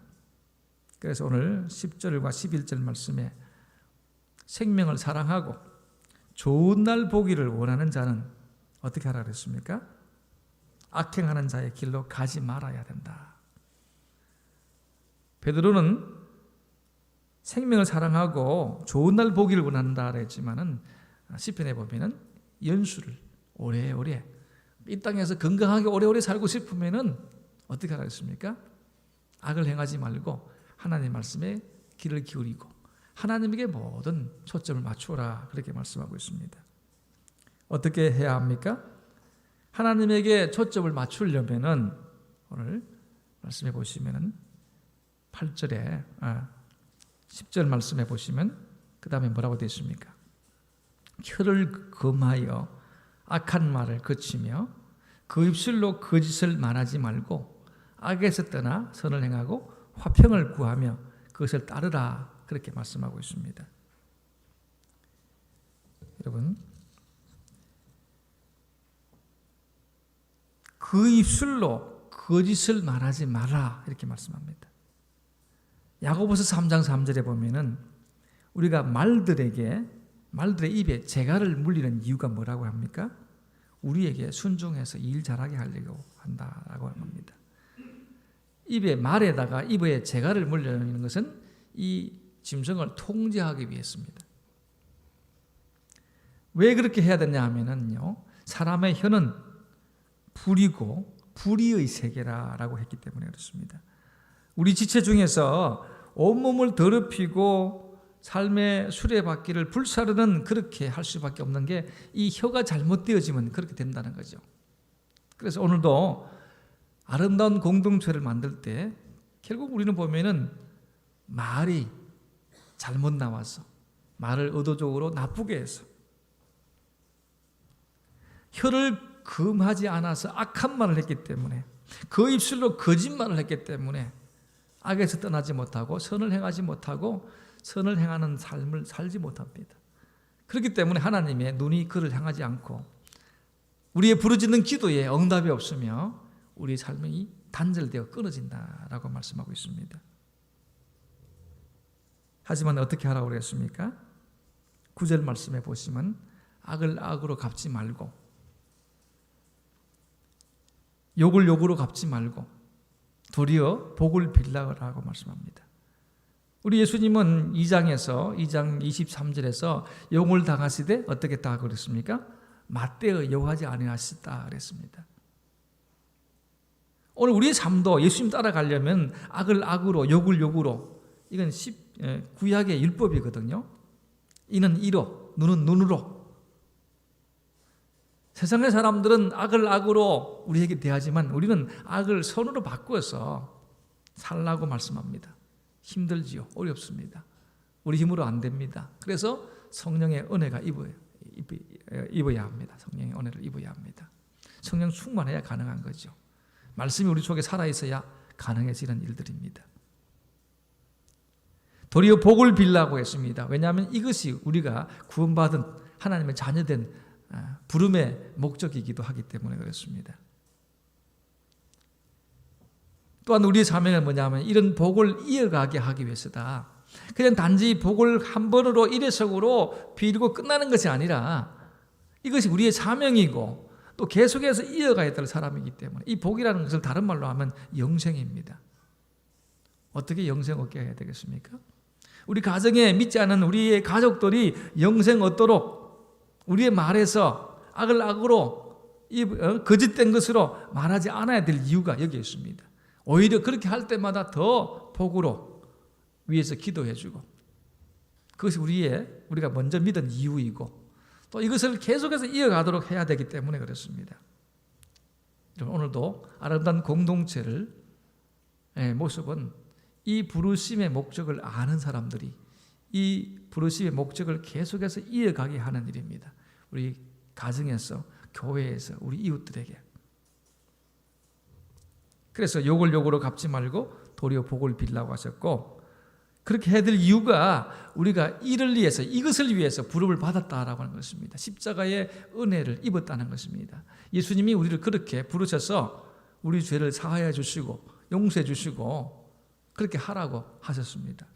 그래서 오늘 10절과 11절 말씀에 생명을 사랑하고 좋은 날 보기를 원하는 자는 어떻게 하라 그랬습니까? 악행하는 자의 길로 가지 말아야 된다. 베드로는 생명을 사랑하고 좋은 날 보기를 원한다 했지만은 시편에 보면은 연수를 오래오래 이 땅에서 건강하게 오래오래 살고 싶으면은 어떻게 하겠습니까? 악을 행하지 말고 하나님의 말씀에 귀를 기울이고 하나님에게 모든 초점을 맞추라 그렇게 말씀하고 있습니다. 어떻게 해야 합니까? 하나님에게 초점을 맞추려면은 오늘 말씀해 보시면은 8절에 10절 말씀해 보시면 그 다음에 뭐라고 되어 있습니까? 혀를 금하여 악한 말을 그치며 그 입술로 거짓을 말하지 말고 악에서 떠나 선을 행하고 화평을 구하며 그것을 따르라 그렇게 말씀하고 있습니다. 여러분 그 입술로 거짓을 말하지 마라 이렇게 말씀합니다. 야고보서 3장 3절에 보면은 우리가 말들의 입에 재갈을 물리는 이유가 뭐라고 합니까? 우리에게 순종해서 일 잘하게 하려고 한다라고 합니다. 말에다가 입에 재갈을 물리는 것은 이 짐승을 통제하기 위해서입니다. 왜 그렇게 해야 되냐 하면은요, 사람의 혀는 불이고 불의의 세계라고 했기 때문에 그렇습니다. 우리 지체 중에서 온몸을 더럽히고 삶의 수레바퀴를 불사르는 그렇게 할 수밖에 없는 게 이 혀가 잘못되어지면 그렇게 된다는 거죠. 그래서 오늘도 아름다운 공동체를 만들 때 결국 우리는 보면은 말이 잘못 나와서 말을 의도적으로 나쁘게 해서 혀를 금하지 않아서 악한 말을 했기 때문에 그 입술로 거짓말을 했기 때문에 악에서 떠나지 못하고 선을 행하지 못하고 선을 행하는 삶을 살지 못합니다. 그렇기 때문에 하나님의 눈이 그를 향하지 않고 우리의 부르짖는 기도에 응답이 없으며 우리의 삶이 단절되어 끊어진다라고 말씀하고 있습니다. 하지만 어떻게 하라고 그랬습니까? 9절 말씀에 보시면 악을 악으로 갚지 말고 욕을 욕으로 갚지 말고 도리어 복을 빌라라고 말씀합니다. 우리 예수님은 2장 23절에서 욕을 당하시되 어떻게 다 그랬습니까? 맞대어 욕하지 아니하시다 그랬습니다. 오늘 우리의 삶도 예수님 따라가려면 악을 악으로 욕을 욕으로 이건 구약의 율법이거든요. 이는 이로 눈은 눈으로 세상의 사람들은 악을 악으로 우리에게 대하지만 우리는 악을 선으로 바꾸어서 살라고 말씀합니다. 힘들지요. 어렵습니다. 우리 힘으로 안 됩니다. 그래서 성령의 은혜가 입어야 합니다. 성령의 은혜를 입어야 합니다. 성령 충만해야 가능한 거죠. 말씀이 우리 속에 살아있어야 가능해지는 일들입니다. 도리어 복을 빌라고 했습니다. 왜냐하면 이것이 우리가 구원받은 하나님의 자녀된 부름의 목적이기도 하기 때문에 그렇습니다. 또한 우리의 사명은 뭐냐면 이런 복을 이어가게 하기 위해서다. 그냥 단지 복을 한 번으로 일회성으로 빌고 끝나는 것이 아니라 이것이 우리의 사명이고 또 계속해서 이어가야 될 사람이기 때문에 이 복이라는 것을 다른 말로 하면 영생입니다. 어떻게 영생 얻게 해야 되겠습니까? 우리 가정에 믿지 않은 우리의 가족들이 영생 얻도록 우리의 말에서 악을 악으로 거짓된 것으로 말하지 않아야 될 이유가 여기에 있습니다. 오히려 그렇게 할 때마다 더 복으로 위에서 기도해주고 그것이 우리가 먼저 믿은 이유이고 또 이것을 계속해서 이어가도록 해야 되기 때문에 그렇습니다. 오늘도 아름다운 공동체를 모습은 이 부르심의 목적을 아는 사람들이 이 부르심의 목적을 계속해서 이어가게 하는 일입니다. 우리 가정에서, 교회에서, 우리 이웃들에게. 그래서 욕을 욕으로 갚지 말고 도리어 복을 빌라고 하셨고, 그렇게 해야 될 이유가 우리가 이를 위해서, 이것을 위해서 부름을 받았다라고 하는 것입니다. 십자가의 은혜를 입었다는 것입니다. 예수님이 우리를 그렇게 부르셔서 우리 죄를 사하여 주시고 용서해 주시고 그렇게 하라고 하셨습니다.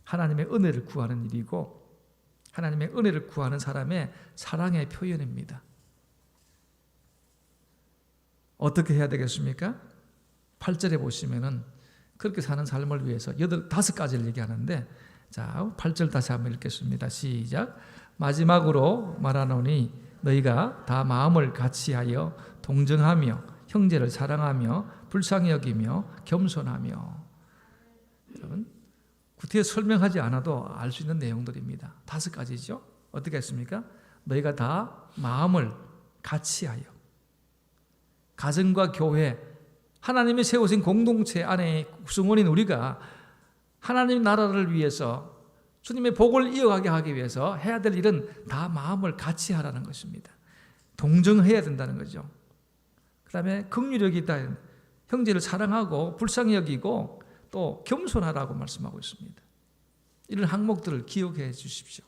하나님의 은혜를 구하는 일이고 하나님의 은혜를 구하는 사람의 사랑의 표현입니다. 어떻게 해야 되겠습니까? 8절에 보시면은 그렇게 사는 삶을 위해서 5가지를 얘기하는데, 자, 8절 다시 한번 읽겠습니다. 시작. 마지막으로 말하노니 너희가 다 마음을 같이하여 동정하며 형제를 사랑하며 불쌍히 여기며 겸손하며. 여러분, 구태여 설명하지 않아도 알 수 있는 내용들입니다. 5가지죠. 어떻게 했습니까? 너희가 다 마음을 같이하여. 가정과 교회, 하나님이 세우신 공동체 안에 구성원인 우리가 하나님 나라를 위해서 주님의 복을 이어가게 하기 위해서 해야 될 일은 다 마음을 같이 하라는 것입니다. 동정해야 된다는 거죠. 그 다음에 긍휼력이 있다. 형제를 사랑하고 불쌍히 여기고 또 겸손하라고 말씀하고 있습니다. 이런 항목들을 기억해 주십시오.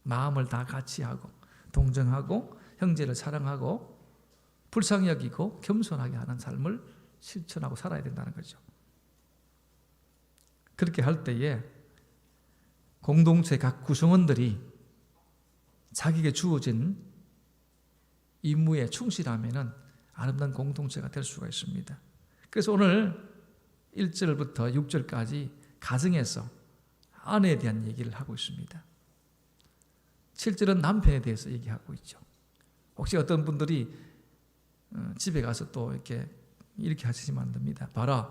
마음을 다 같이 하고 동정하고 형제를 사랑하고 불쌍히 여기고 겸손하게 하는 삶을 실천하고 살아야 된다는 거죠. 그렇게 할 때에 공동체 각 구성원들이 자기에게 주어진 임무에 충실하면은 아름다운 공동체가 될 수가 있습니다. 그래서 오늘 1절부터 6절까지 가정에서 아내에 대한 얘기를 하고 있습니다. 7절은 남편에 대해서 얘기하고 있죠. 혹시 어떤 분들이 집에 가서 또 이렇게 하시면 안 됩니다. 봐라,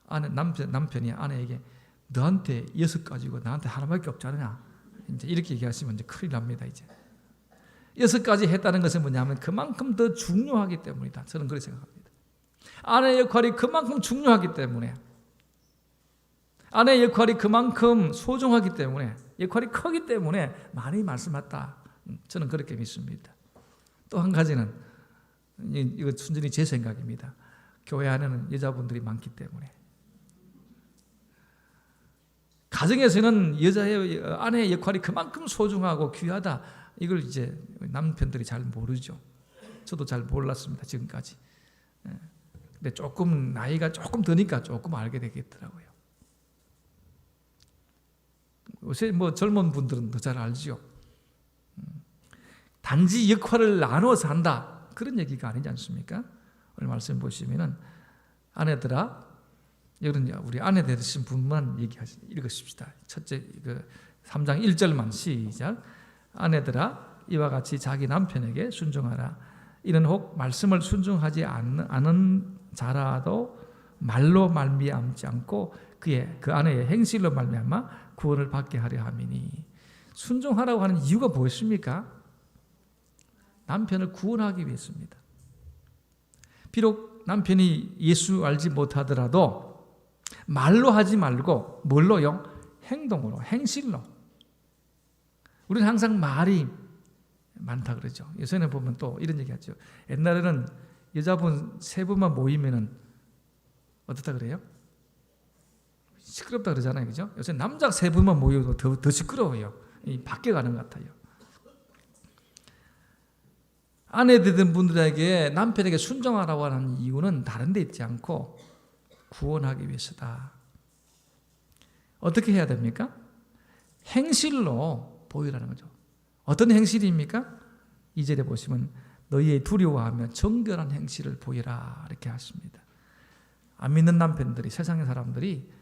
남편이 아내에게 너한테 6가지고 나한테 하나밖에 없지 않느냐, 이제 이렇게 얘기하시면 이제 큰일 납니다. 이제 6가지 했다는 것은 뭐냐면 그만큼 더 중요하기 때문이다. 저는 그렇게 생각합니다. 아내의 역할이 그만큼 중요하기 때문에, 아내의 역할이 그만큼 소중하기 때문에, 역할이 크기 때문에 많이 말씀했다. 저는 그렇게 믿습니다. 또 한 가지는, 이거 순전히 제 생각입니다. 교회 안에는 여자분들이 많기 때문에, 가정에서는 아내의 역할이 그만큼 소중하고 귀하다. 이걸 이제 남편들이 잘 모르죠. 저도 잘 몰랐습니다, 지금까지. 근데 조금 나이가 조금 드니까 조금 알게 되겠더라고요. 요새 젊은 분들은 더 잘 알죠. 단지 역할을 나눠서 한다, 그런 얘기가 아니지 않습니까? 오늘 말씀 보시면은 아내들아, 여러분 우리 아내 되신 분만 읽으십시다. 첫째 3장 1절만 시작. 아내들아, 이와 같이 자기 남편에게 순종하라. 이는 혹 말씀을 순종하지 않은 자라도 말로 말미암지 않고 그 아내의 행실로 말미암아 구원을 받게 하려 함이니. 순종하라고 하는 이유가 무엇입니까? 남편을 구원하기 위해서입니다. 비록 남편이 예수 알지 못하더라도 말로 하지 말고 뭘로요? 행동으로, 행실로. 우리는 항상 말이 많다 그러죠. 예전에 보면 또 이런 얘기 하죠. 옛날에는 여자분 3분만 모이면은 어떻다 그래요? 시끄럽다 그러잖아요. 그죠? 요새 남자 3분만 모여도 더 시끄러워요. 바뀌어가는 것 같아요. 아내 되던 분들에게 남편에게 순종하라고 하는 이유는 다른 데 있지 않고 구원하기 위해서다. 어떻게 해야 됩니까? 행실로 보이라는 거죠. 어떤 행실입니까? 2절에 보시면 너희의 두려워하며 정결한 행실을 보이라, 이렇게 하십니다. 안 믿는 남편들이, 세상의 사람들이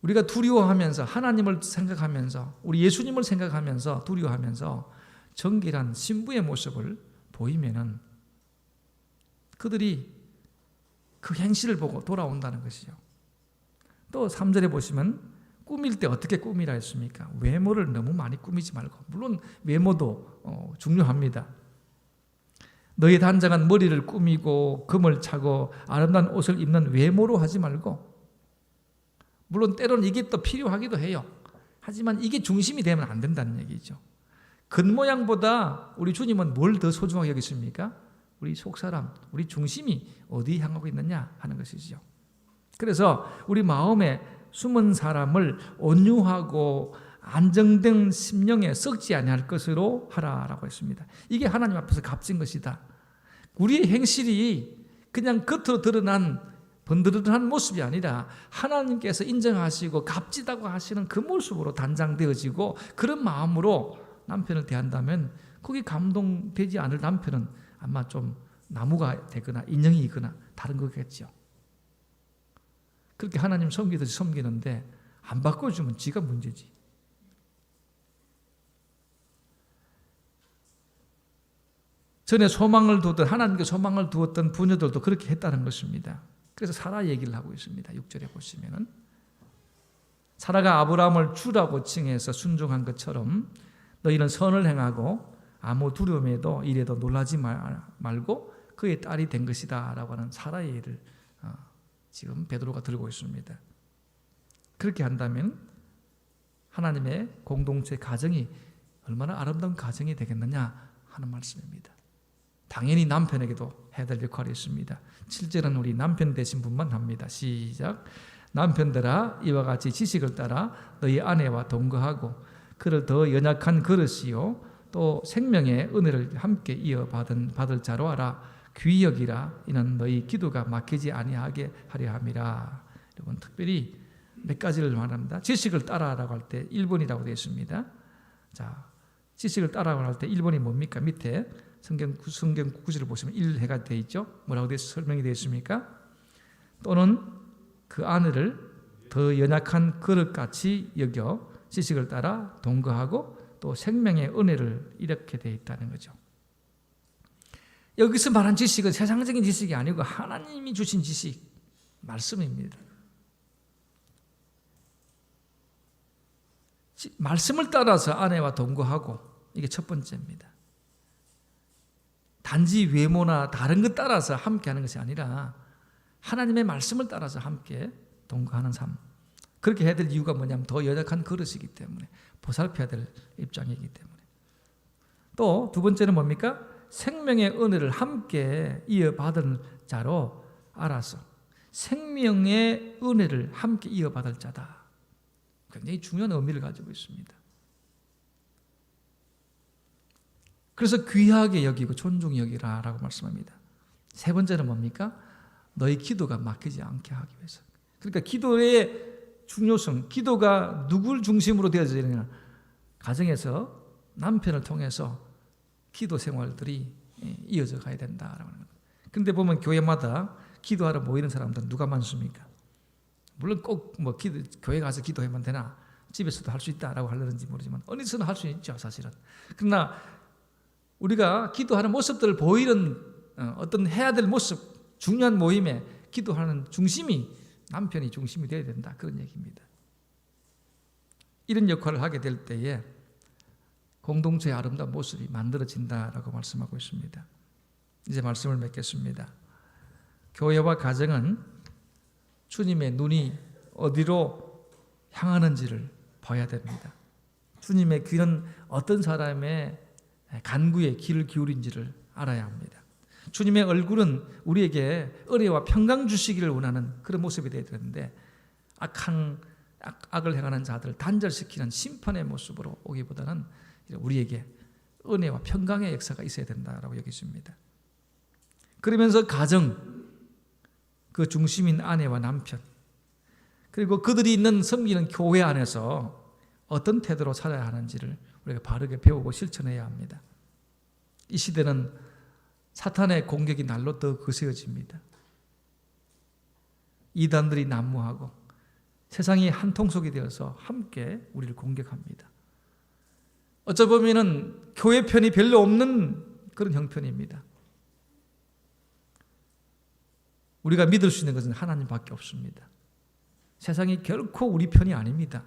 우리가 두려워하면서, 하나님을 생각하면서, 우리 예수님을 생각하면서 두려워하면서 정결한 신부의 모습을 보이면은 그들이 그 행실을 보고 돌아온다는 것이죠. 또 3절에 보시면 꾸밀 때 어떻게 꾸미라 했습니까? 외모를 너무 많이 꾸미지 말고, 물론 외모도 중요합니다. 너희 단장한 머리를 꾸미고 금을 차고 아름다운 옷을 입는 외모로 하지 말고, 물론 때로는 이게 또 필요하기도 해요. 하지만 이게 중심이 되면 안 된다는 얘기죠. 겉모양보다 우리 주님은 뭘 더 소중하게 여기십니까? 우리 속사람, 우리 중심이 어디 향하고 있느냐 하는 것이죠. 그래서 우리 마음에 숨은 사람을 온유하고 안정된 심령에 썩지 아니할 것으로 하라라고 했습니다. 이게 하나님 앞에서 값진 것이다. 우리의 행실이 그냥 겉으로 드러난 번드러한 모습이 아니라 하나님께서 인정하시고 값지다고 하시는 그 모습으로 단장되어지고, 그런 마음으로 남편을 대한다면 거기 감동되지 않을 남편은 아마 좀 나무가 되거나 인형이거나 다른 거겠죠. 그렇게 하나님 섬기듯이 섬기는데 안 바꿔주면 지가 문제지. 전에 소망을 두었던, 하나님께 소망을 두었던 부녀들도 그렇게 했다는 것입니다. 그래서 사라 얘기를 하고 있습니다. 6절에 보시면은 사라가 아브라함을 주라고 칭해서 순종한 것처럼 너희는 선을 행하고 아무 두려움에도 이래도 놀라지 말고 그의 딸이 된 것이다 라고 하는 사라의 예를 지금 베드로가 들고 있습니다. 그렇게 한다면 하나님의 공동체 가정이 얼마나 아름다운 가정이 되겠느냐 하는 말씀입니다. 당연히 남편에게도 해야 될 역할이 있습니다. 7절은 우리 남편 되신 분만 합니다. 시작. 남편들아 이와 같이 지식을 따라 너희 아내와 동거하고 그를 더 연약한 그릇이요 또 생명의 은혜를 함께 받을 자로 알아. 귀히 여기라. 이는 너희 기도가 막히지 아니하게 하려 함이라. 여러분 특별히 몇 가지를 말합니다. 지식을 따라라고 할 때 1번이라고 되어 있습니다. 자, 지식을 따라라고 할 때 1번이 뭡니까? 밑에 성경 구절을 보시면 1해가 되어 있죠. 뭐라고 설명이 되어 있습니까? 또는 그 아내를 더 연약한 그릇같이 여겨 지식을 따라 동거하고 또 생명의 은혜를 이렇게 되어 있다는 거죠. 여기서 말한 지식은 세상적인 지식이 아니고 하나님이 주신 지식, 말씀입니다. 말씀을 따라서 아내와 동거하고, 이게 첫 번째입니다. 단지 외모나 다른 것 따라서 함께하는 것이 아니라 하나님의 말씀을 따라서 함께 동거하는 삶. 그렇게 해야 될 이유가 뭐냐면 더 연약한 그릇이기 때문에, 보살펴야 될 입장이기 때문에. 또 두 번째는 뭡니까? 생명의 은혜를 함께 이어받은 자로 알아서, 생명의 은혜를 함께 이어받을 자다. 굉장히 중요한 의미를 가지고 있습니다. 그래서 귀하게 여기고 존중히 여기라라고 말씀합니다. 세 번째는 뭡니까? 너희 기도가 막히지 않게 하기 위해서. 그러니까 기도의 중요성, 기도가 누굴 중심으로 되어져야 되느냐? 가정에서 남편을 통해서 기도 생활들이 이어져 가야 된다라고 하는 겁니다. 그런데 보면 교회마다 기도하러 모이는 사람들은 누가 많습니까? 물론 꼭 뭐 교회 가서 기도하면 되나? 집에서도 할 수 있다라고 하려는지 모르지만 어디서나 할 수 있죠, 사실은. 그러나 우리가 기도하는 모습들을 보이는 어떤 해야 될 모습, 중요한 모임에 기도하는 중심이 남편이 중심이 되어야 된다, 그런 얘기입니다. 이런 역할을 하게 될 때에 공동체의 아름다운 모습이 만들어진다라고 말씀하고 있습니다. 이제 말씀을 맺겠습니다. 교회와 가정은 주님의 눈이 어디로 향하는지를 봐야 됩니다. 주님의 귀는 어떤 사람의 간구에 귀를 기울인지를 알아야 합니다. 주님의 얼굴은 우리에게 은혜와 평강 주시기를 원하는 그런 모습이 되어야 되는데, 악을 행하는 자들을 단절시키는 심판의 모습으로 오기보다는 우리에게 은혜와 평강의 역사가 있어야 된다라고 여기십니다. 그러면서 가정, 그 중심인 아내와 남편, 그리고 그들이 있는 섬기는 교회 안에서 어떤 태도로 살아야 하는지를 우리가 바르게 배우고 실천해야 합니다. 이 시대는 사탄의 공격이 날로 더 거세어집니다. 이단들이 난무하고 세상이 한 통속이 되어서 함께 우리를 공격합니다. 어쩌 보면은 교회 편이 별로 없는 그런 형편입니다. 우리가 믿을 수 있는 것은 하나님밖에 없습니다. 세상이 결코 우리 편이 아닙니다.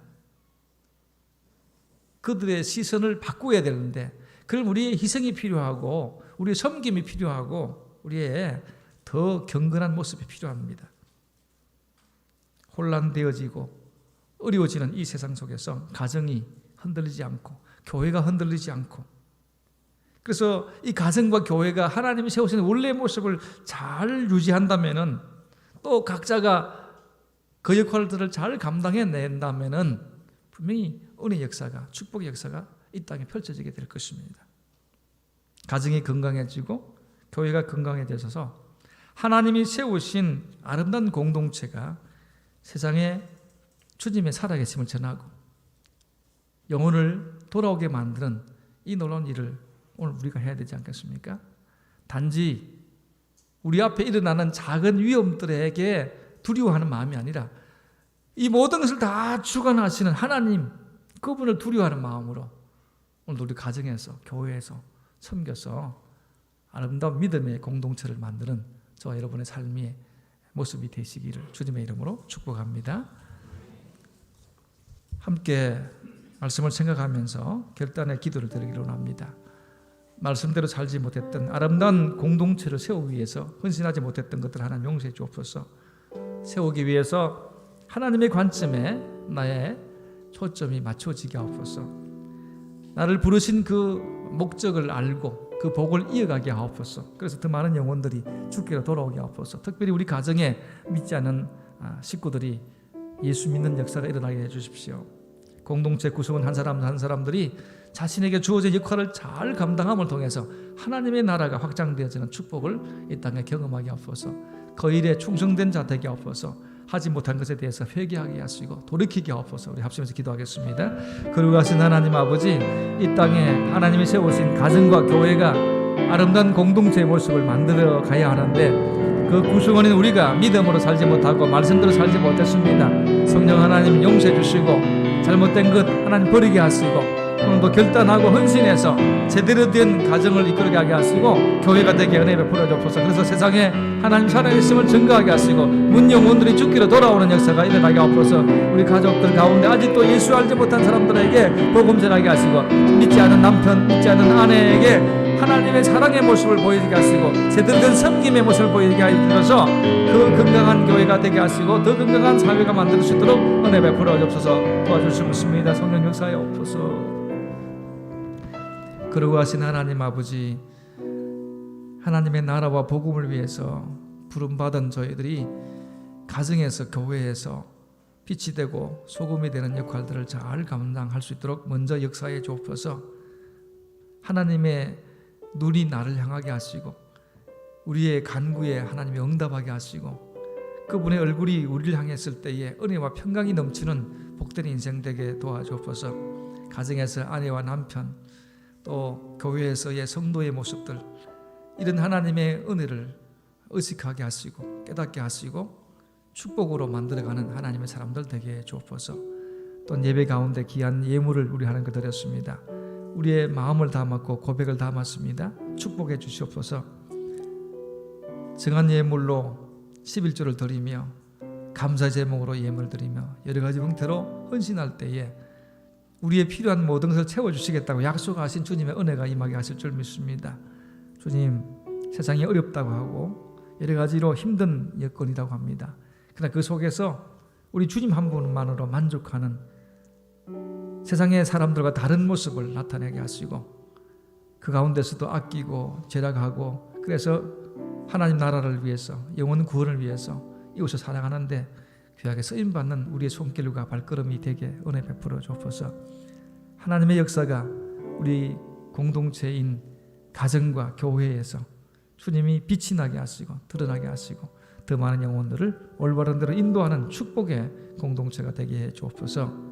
그들의 시선을 바꾸어야 되는데, 그럼 우리의 희생이 필요하고 우리의 섬김이 필요하고 우리의 더 경건한 모습이 필요합니다. 혼란되어지고 어려워지는 이 세상 속에서 가정이 흔들리지 않고 교회가 흔들리지 않고, 그래서 이 가정과 교회가 하나님이 세우신 원래의 모습을 잘 유지한다면은, 또 각자가 그 역할들을 잘 감당해낸다면은 분명히 은혜 역사가, 축복의 역사가 이 땅에 펼쳐지게 될 것입니다. 가정이 건강해지고 교회가 건강해져서 하나님이 세우신 아름다운 공동체가 세상에 주님의 살아계심을 전하고 영혼을 돌아오게 만드는 이 놀라운 일을 오늘 우리가 해야 되지 않겠습니까? 단지 우리 앞에 일어나는 작은 위험들에게 두려워하는 마음이 아니라 이 모든 것을 다 주관하시는 하나님, 그분을 두려워하는 마음으로 오늘 우리 가정에서, 교회에서 섬겨서 아름다운 믿음의 공동체를 만드는 저와 여러분의 삶의 모습이 되시기를 주님의 이름으로 축복합니다. 함께 말씀을 생각하면서 결단의 기도를 드리기로 합니다. 말씀대로 살지 못했던 아름다운 공동체를 세우기 위해서 헌신하지 못했던 것들 하나님 용서해 주옵소서. 세우기 위해서 하나님의 관점에 나의 초점이 맞춰지게 하옵소서. 나를 부르신 그 목적을 알고 그 복을 이어가게 하옵소서. 그래서 더 많은 영혼들이 주께로 돌아오게 하옵소서. 특별히 우리 가정에 믿지 않는 식구들이 예수 믿는 역사가 일어나게 해주십시오. 공동체 구성원 한 사람 한 사람들이 자신에게 주어진 역할을 잘 감당함을 통해서 하나님의 나라가 확장되어지는 축복을 이 땅에 경험하게 하옵소서. 그 일에 충성된 자 되게 하옵소서. 하지 못한 것에 대해서 회개하게 하시고 돌이키게 하옵소서. 우리 합심해서 기도하겠습니다. 거룩하신 하나님 아버지, 이 땅에 하나님이 세우신 가정과 교회가 아름다운 공동체의 모습을 만들어 가야 하는데, 그 구성원인 우리가 믿음으로 살지 못하고 말씀대로 살지 못했습니다. 성령 하나님 용서해 주시고 잘못된 것 하나님 버리게 하시고, 오늘도 결단하고 헌신해서 제대로 된 가정을 이끌게 하게 하시고 교회가 되게 은혜 베풀어 주옵소서. 그래서 세상에 하나님 살아계심을 증거하게 하시고 문 영혼들이 주께로 돌아오는 역사가 일어나게 하옵소서. 우리 가족들 가운데 아직도 예수 알지 못한 사람들에게 복음 전하게 하시고, 믿지 않은 남편, 믿지 않은 아내에게 하나님의 사랑의 모습을 보이게 하시고 제대로 된 섬김의 모습을 보이게 하셔서 그 건강한 교회가 되게 하시고 더 건강한 사회가 만들 수 있도록 은혜 베풀어 주옵소서. 도와주시면 좋습니다. 성령 역사에 없어서. 거룩하신 하나님 아버지, 하나님의 나라와 복음을 위해서 부름받은 저희들이 가정에서, 교회에서 빛이 되고 소금이 되는 역할들을 잘 감당할 수 있도록 먼저 역사해 주옵소서. 하나님의 눈이 나를 향하게 하시고 우리의 간구에 하나님이 응답하게 하시고 그분의 얼굴이 우리를 향했을 때에 은혜와 평강이 넘치는 복된 인생 되게 도와주옵소서. 가정에서 아내와 남편, 또 교회에서의 성도의 모습들, 이런 하나님의 은혜를 의식하게 하시고 깨닫게 하시고 축복으로 만들어가는 하나님의 사람들 되게 주옵소서. 또 예배 가운데 귀한 예물을 우리 하나님께 드렸습니다. 우리의 마음을 담았고 고백을 담았습니다. 축복해 주시옵소서. 정한 예물로 11조를 드리며 감사 제목으로 예물을 드리며 여러 가지 형태로 헌신할 때에 우리의 필요한 모든 것을 채워주시겠다고 약속하신 주님의 은혜가 임하게 하실 줄 믿습니다. 주님, 세상이 어렵다고 하고 여러 가지로 힘든 여건이라고 합니다. 그러나 그 속에서 우리 주님 한 분만으로 만족하는 세상의 사람들과 다른 모습을 나타내게 하시고 그 가운데서도 아끼고 절약하고, 그래서 하나님 나라를 위해서, 영혼 구원을 위해서 이웃을 사랑하는데 귀하게 쓰임받는 우리의 손길과 발걸음이 되게 은혜 베풀어 주옵소서. 하나님의 역사가 우리 공동체인 가정과 교회에서 주님이 빛이 나게 하시고 드러나게 하시고 더 많은 영혼들을 올바른 대로 인도하는 축복의 공동체가 되게 해 주옵소서.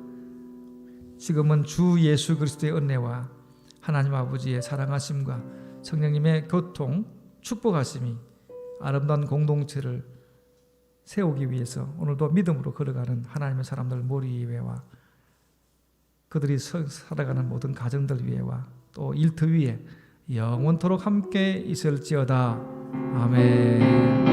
지금은 주 예수 그리스도의 은혜와 하나님 아버지의 사랑하심과 성령님의 교통, 축복하심이 아름다운 공동체를 세우기 위해서 오늘도 믿음으로 걸어가는 하나님의 사람들 머리 위에와 그들이 살아가는 모든 가정들 위에와 또 일터 위에 영원토록 함께 있을지어다. 아멘.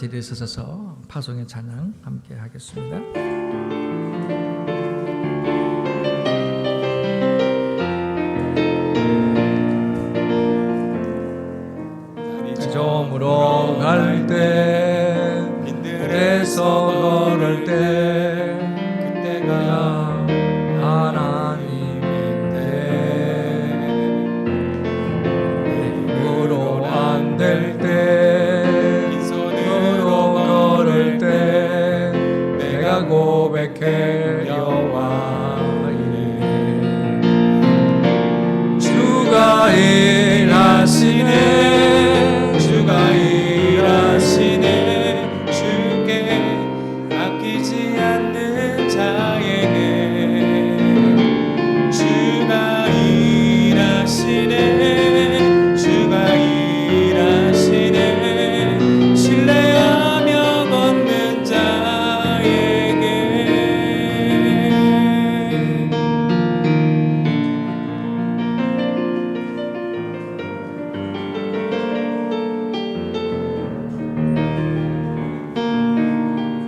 자리에 서서 파송의 찬양 함께 하겠습니다. 점으로 갈 때, 빈들에서 걸을 때, 그때가 하나님인데, 힘으로 안 될 때, 빈손으로 걸을 때, 내가 고백해 여호와 이래. 주가 일하시네, 주가 일하시네, 주께 아끼지 않는 자에게 주가 일하시네,